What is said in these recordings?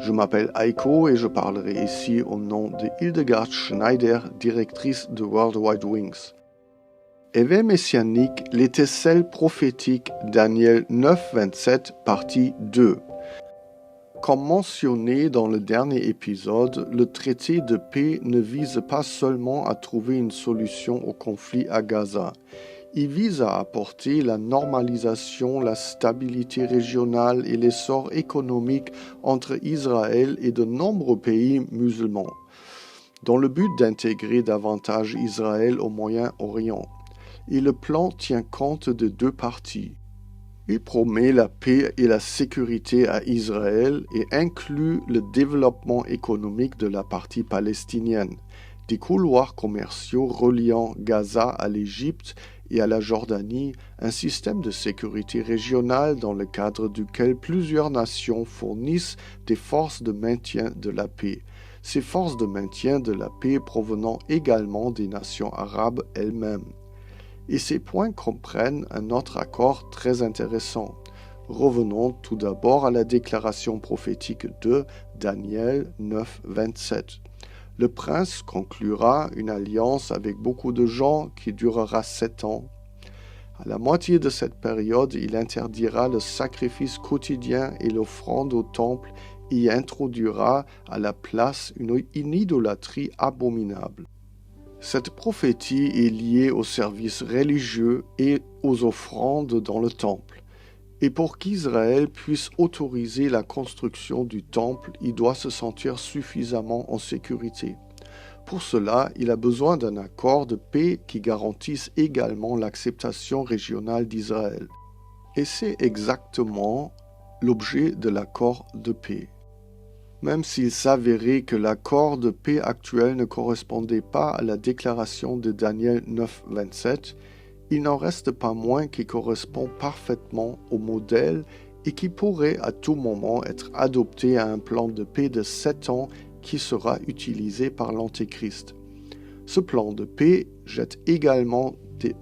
Je m'appelle Heiko et je parlerai ici au nom de Hildegard Schneider, directrice de World Wide Wings. Éveil messianique, l'étincelle prophétique, Daniel 9, 27, partie 2. Comme mentionné dans le dernier épisode, le traité de paix ne vise pas seulement à trouver une solution au conflit à Gaza. Il vise à apporter la normalisation, la stabilité régionale et l'essor économique entre Israël et de nombreux pays musulmans, dans le but d'intégrer davantage Israël au Moyen-Orient. Et le plan tient compte de deux parties. Il promet la paix et la sécurité à Israël et inclut le développement économique de la partie palestinienne, des couloirs commerciaux reliant Gaza à l'Égypte et à la Jordanie, un système de sécurité régionale dans le cadre duquel plusieurs nations fournissent des forces de maintien de la paix. Ces forces de maintien de la paix provenant également des nations arabes elles-mêmes. Et ces points comprennent un autre accord très intéressant. Revenons tout d'abord à la déclaration prophétique de Daniel 9, 27. Le prince conclura une alliance avec beaucoup de gens qui durera 7 ans. À la moitié de cette période, il interdira le sacrifice quotidien et l'offrande au temple et y introduira à la place une idolâtrie abominable. Cette prophétie est liée aux services religieux et aux offrandes dans le temple. Et pour qu'Israël puisse autoriser la construction du temple, il doit se sentir suffisamment en sécurité. Pour cela, il a besoin d'un accord de paix qui garantisse également l'acceptation régionale d'Israël. Et c'est exactement l'objet de l'accord de paix. Même s'il s'avérait que l'accord de paix actuel ne correspondait pas à la déclaration de Daniel 9, 27, il n'en reste pas moins qu'il correspond parfaitement au modèle et qui pourrait à tout moment être adopté à un plan de paix de 7 ans qui sera utilisé par l'Antéchrist. Ce plan de paix jette également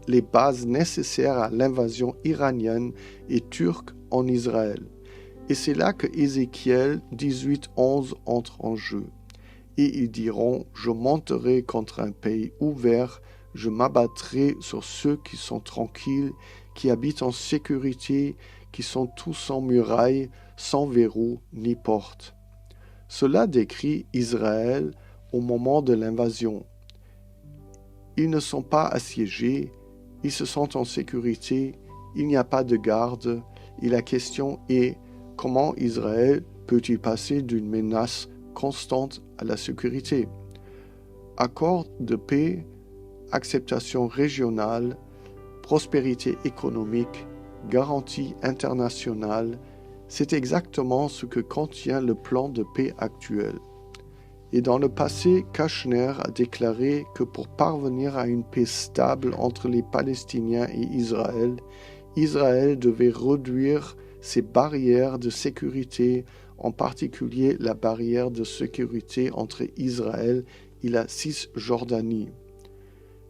les bases nécessaires à l'invasion iranienne et turque en Israël. Et c'est là que Ézéchiel 18:11 entre en jeu. Et ils diront, je monterai contre un pays ouvert, je m'abattrai sur ceux qui sont tranquilles, qui habitent en sécurité, qui sont tous sans murailles, sans verrou ni porte. Cela décrit Israël au moment de l'invasion. Ils ne sont pas assiégés, ils se sentent en sécurité, il n'y a pas de garde, et la question est comment Israël peut-il passer d'une menace constante à la sécurité? Accord de paix, acceptation régionale, prospérité économique, garantie internationale, c'est exactement ce que contient le plan de paix actuel. Et dans le passé, Kushner a déclaré que pour parvenir à une paix stable entre les Palestiniens et Israël, Israël devait réduire ses barrières de sécurité, en particulier la barrière de sécurité entre Israël et la Cisjordanie.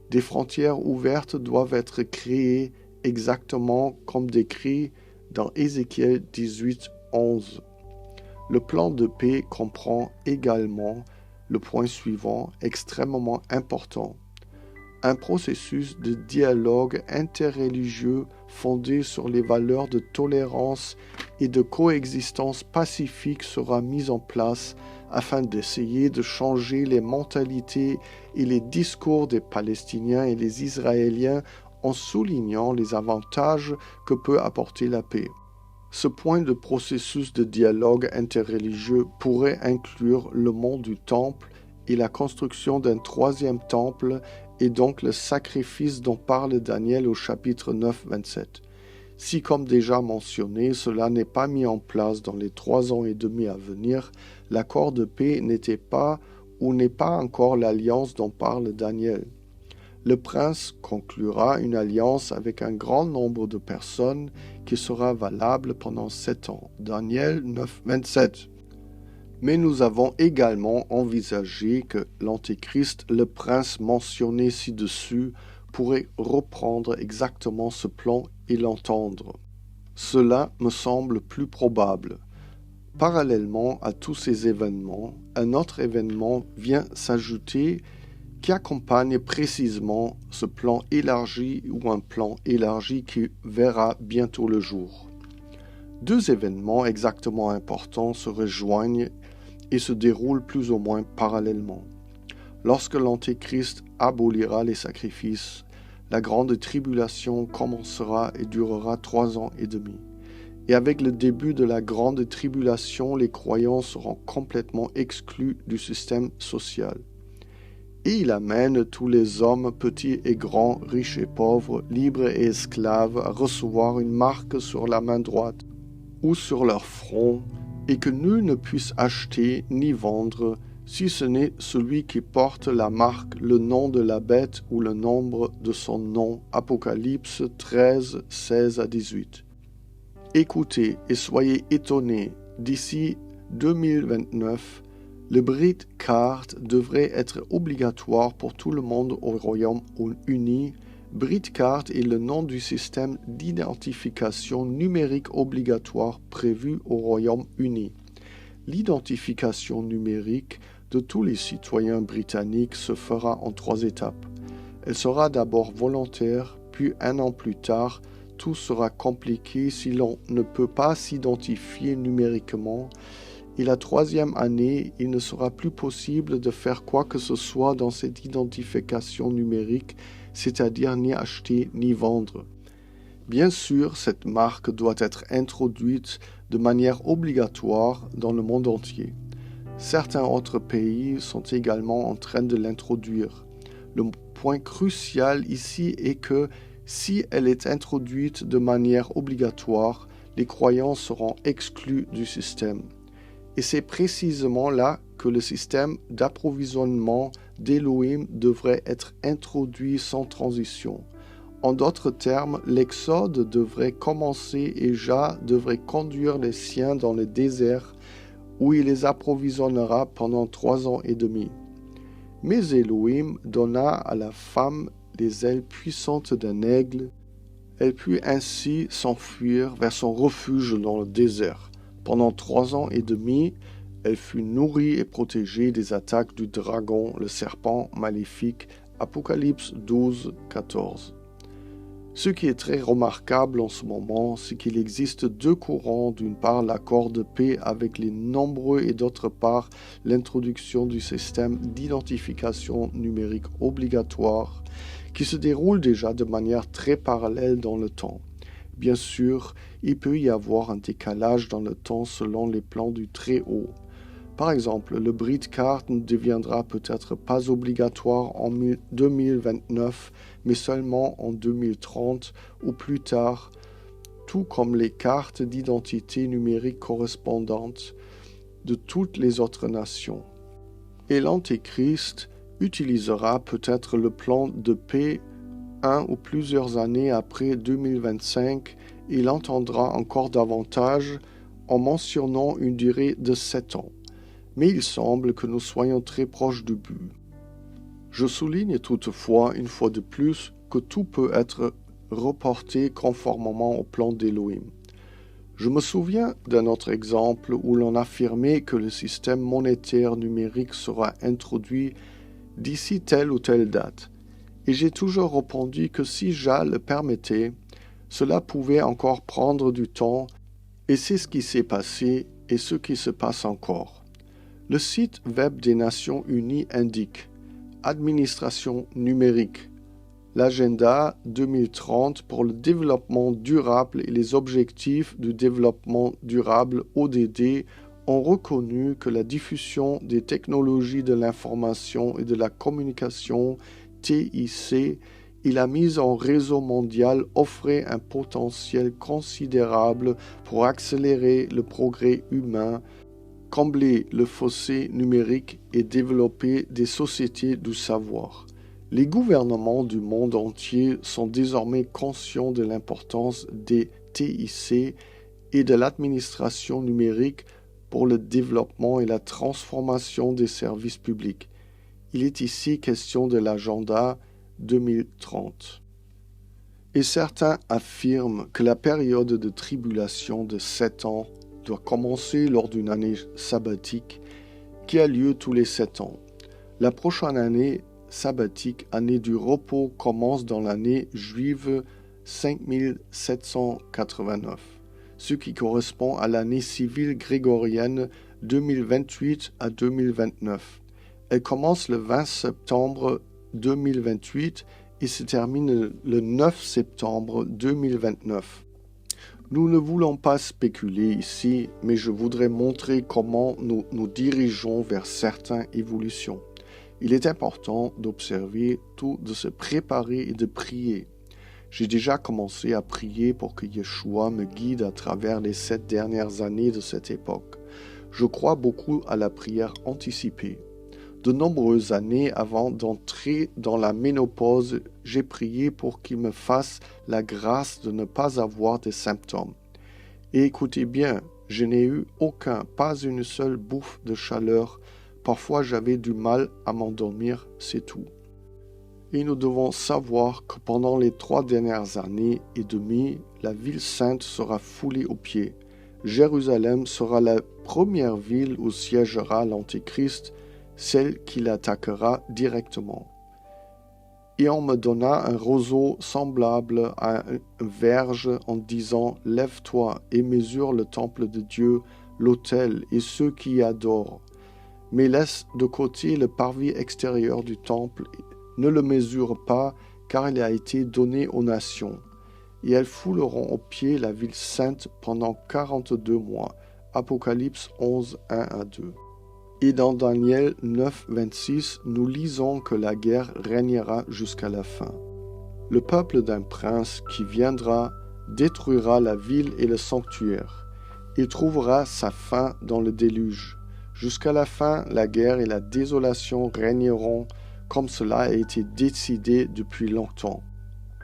Des frontières ouvertes doivent être créées exactement comme décrit dans Ézéchiel 18:11. Le plan de paix comprend également le point suivant, extrêmement important. Un processus de dialogue interreligieux fondé sur les valeurs de tolérance et de coexistence pacifique sera mis en place afin d'essayer de changer les mentalités et les discours des Palestiniens et des Israéliens en soulignant les avantages que peut apporter la paix. Ce point de processus de dialogue interreligieux pourrait inclure le mont du temple et la construction d'un 3e temple et donc le sacrifice dont parle Daniel au chapitre 9, 27. Si, comme déjà mentionné, cela n'est pas mis en place dans les 3 ans et demi à venir, l'accord de paix n'était pas ou n'est pas encore l'alliance dont parle Daniel. Le prince conclura une alliance avec un grand nombre de personnes qui sera valable pendant 7 ans. Daniel 9, 27. Mais nous avons également envisagé que l'Antéchrist, le prince mentionné ci-dessus, pourrait reprendre exactement ce plan et l'entendre. Cela me semble plus probable. Parallèlement à tous ces événements, un autre événement vient s'ajouter qui accompagne précisément ce plan élargi ou un plan élargi qui verra bientôt le jour. Deux événements exactement importants se rejoignent et se déroulent plus ou moins parallèlement. Lorsque l'Antéchrist abolira les sacrifices, la grande tribulation commencera et durera 3 ans et demi. Et avec le début de la grande tribulation, les croyants seront complètement exclus du système social. Et il amène tous les hommes, petits et grands, riches et pauvres, libres et esclaves, à recevoir une marque sur la main droite ou sur leur front, et que nul ne puisse acheter ni vendre, si ce n'est celui qui porte la marque, le nom de la bête ou le nombre de son nom. Apocalypse 13, 16 à 18. Écoutez et soyez étonnés, d'ici 2029, le Brit Card devrait être obligatoire pour tout le monde au Royaume-Uni. Brit Card est le nom du système d'identification numérique obligatoire prévu au Royaume-Uni. L'identification numérique de tous les citoyens britanniques se fera en 3 étapes. Elle sera d'abord volontaire, puis 1 an plus tard, tout sera compliqué si l'on ne peut pas s'identifier numériquement. Et la 3e année, il ne sera plus possible de faire quoi que ce soit dans cette identification numérique, c'est-à-dire ni acheter ni vendre. Bien sûr, cette marque doit être introduite de manière obligatoire dans le monde entier. Certains autres pays sont également en train de l'introduire. Le point crucial ici est que si elle est introduite de manière obligatoire, les croyants seront exclus du système. Et c'est précisément là que le système d'approvisionnement d'Elohim devrait être introduit sans transition. En d'autres termes, l'exode devrait commencer et Jah devrait conduire les siens dans le désert où il les approvisionnera pendant 3 ans et demi. Mais Elohim donna à la femme les ailes puissantes d'un aigle. Elle put ainsi s'enfuir vers son refuge dans le désert. Pendant 3 ans et demi, elle fut nourrie et protégée des attaques du dragon, le serpent maléfique. Apocalypse 12, 14. Ce qui est très remarquable en ce moment, c'est qu'il existe 2 courants, d'une part l'accord de paix avec les nombreux et d'autre part l'introduction du système d'identification numérique obligatoire qui se déroule déjà de manière très parallèle dans le temps. Bien sûr, il peut y avoir un décalage dans le temps selon les plans du Très-Haut. Par exemple, le Brit Card ne deviendra peut-être pas obligatoire en 2029, mais seulement en 2030 ou plus tard, tout comme les cartes d'identité numérique correspondantes de toutes les autres nations. Et l'Antéchrist utilisera peut-être le plan de paix 1 ou plusieurs années après 2025, et il entendra encore davantage en mentionnant une durée de 7 ans. Mais il semble que nous soyons très proches du but. Je souligne toutefois une fois de plus que tout peut être reporté conformément au plan d'Elohim. Je me souviens d'un autre exemple où l'on affirmait que le système monétaire numérique sera introduit d'ici telle ou telle date, et j'ai toujours répondu que si Jah le permettait, cela pouvait encore prendre du temps, et c'est ce qui s'est passé et ce qui se passe encore. Le site web des Nations Unies indique « Administration numérique ». L'agenda 2030 pour le développement durable et les objectifs du développement durable ODD ont reconnu que la diffusion des technologies de l'information et de la communication TIC et la mise en réseau mondial offraient un potentiel considérable pour accélérer le progrès humain, combler le fossé numérique et développer des sociétés du savoir. Les gouvernements du monde entier sont désormais conscients de l'importance des TIC et de l'administration numérique pour le développement et la transformation des services publics. Il est ici question de l'agenda 2030. Et certains affirment que la période de tribulation de 7 ans doit commencer lors d'une année sabbatique qui a lieu tous les 7 ans. La prochaine année sabbatique, année du repos, commence dans l'année juive 5789, ce qui correspond à l'année civile grégorienne 2028 à 2029. Elle commence le 20 septembre 2028 et se termine le 9 septembre 2029. Nous ne voulons pas spéculer ici, mais je voudrais montrer comment nous nous dirigeons vers certaines évolutions. Il est important d'observer tout, de se préparer et de prier. J'ai déjà commencé à prier pour que Yeshua me guide à travers les 7 dernières années de cette époque. Je crois beaucoup à la prière anticipée. De nombreuses années avant d'entrer dans la ménopause, j'ai prié pour qu'il me fasse la grâce de ne pas avoir des symptômes. Et écoutez bien, je n'ai eu pas une seule bouffe de chaleur. Parfois j'avais du mal à m'endormir, c'est tout. Et nous devons savoir que pendant les 3 dernières années et demie, la ville sainte sera foulée aux pieds. Jérusalem sera la première ville où siégera l'Antéchrist, celle qui l'attaquera directement. Et on me donna un roseau semblable à une verge en disant « Lève-toi et mesure le temple de Dieu, l'autel et ceux qui y adorent. Mais laisse de côté le parvis extérieur du temple, ne le mesure pas, car il a été donné aux nations. Et elles fouleront aux pieds la ville sainte pendant 42 mois. » Apocalypse 11, 1 à 2. Et dans Daniel 9, 26, nous lisons que la guerre régnera jusqu'à la fin. Le peuple d'un prince qui viendra détruira la ville et le sanctuaire. Il trouvera sa fin dans le déluge. Jusqu'à la fin, la guerre et la désolation régneront comme cela a été décidé depuis longtemps.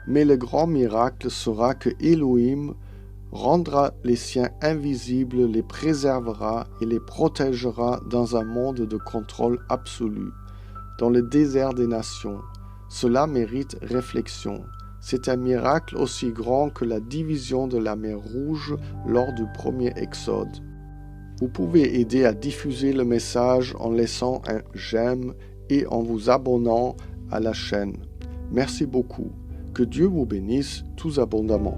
Mais le grand miracle sera que Elohim rendra les siens invisibles, les préservera et les protégera dans un monde de contrôle absolu, dans le désert des nations. Cela mérite réflexion. C'est un miracle aussi grand que la division de la mer Rouge lors du premier Exode. Vous pouvez aider à diffuser le message en laissant un j'aime et en vous abonnant à la chaîne. Merci beaucoup. Que Dieu vous bénisse tous abondamment.